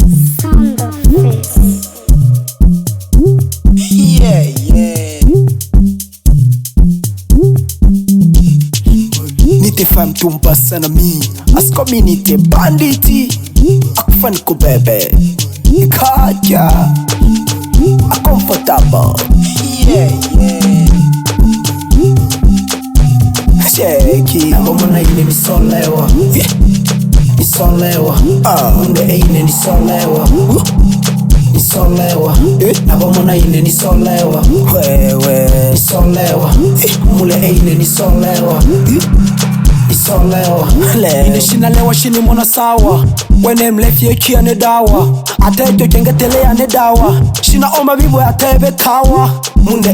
Sound of face. Yeah, yeah. Nite fam tumpa sana mi askomi nite banditi akufan ko bebe ikaja comfortable. Yeah, yeah. Sheki abomona ile nisolewa nisolewa munde eine nisolewa nisolewa abomona ile nisolewa wewe nisolewa mule eine nisolewa nisolewa ile shinalewa shini mona sawa wene mlefye kia ne dawa atejo kengetelea ne dawa shina oma bibo atebe tawa munde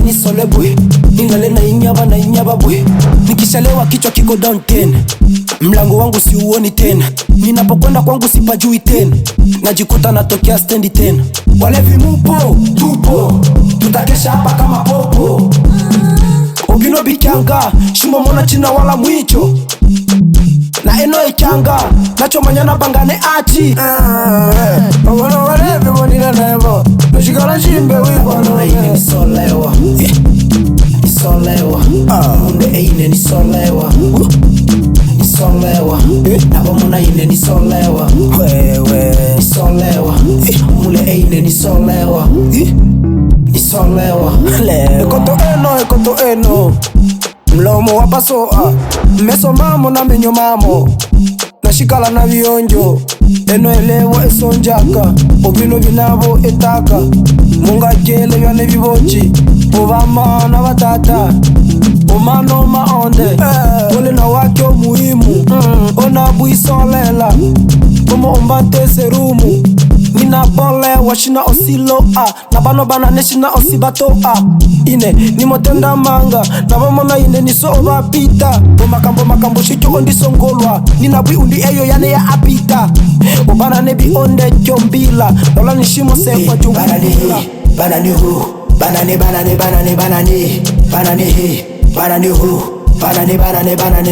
nisole bwe ningale na inyaba bwe nikishalewa kichwa kiko down 10 mlango wangu siuoni tena ninapokwenda kwangu sipajui tena najikuta natokea stendi tena walevi mupo tupo tutakesha hapa kama popo ogino bikyanga shimo mona china wala mwicho na eno ikyanga nacho manyana bangane ati Wana walevi monila nebo Nushikala shimbe wibona Eine nisolewa nisolewa munde eine nisolewa nisolewa abomona eine nisolewa wewe nisolewa mule eine nisolewa nisolewa Ekoto eno Mlomo wapasoa Meso mamo na menyo mamo Nashikala na vionjo Eno elewa esonjaka Obino binabo etaka Munga kele vyane vivochi Obama na batata Omano maonde Ole na wakyo muhimu Ona buisolela Komo ombate serumu Nina bole washina osilo Nabano bana neshina osibato Ine ni motenda manga Nabamona ine niso oba pita Makambo shicho ondi songolwa Nina bui undi eyo yane ya apita Obana nebi onde chombila Lola nishimo sefa chungula Banani hu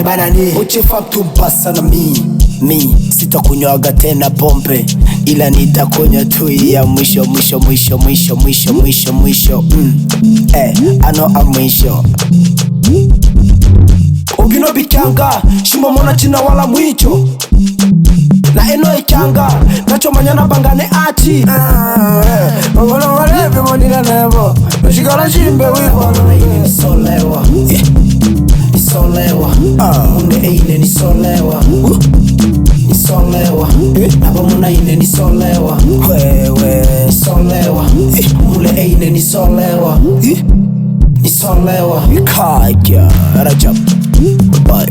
Banani Uchifa tumpasa na mi sitakunywaga tena pombe ila nitakunywa tu ya mwisho ano amwisho ogino bikyanga shimo mona china wala mwicho na eno ikyanga nacho manyana bangane ati Wana walevi monila nebo Nushikala shimbe wibona Eine nisolewa nisolewa munde eine nisolewa nisolewa abomona eine nisolewa wewe nisolewa mule eine nisolewa nisolewa ikaja rajab bye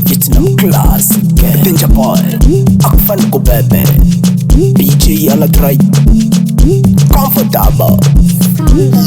Vietnam class Benja boy akufan ko bebe BG ala dry comfortable Sound of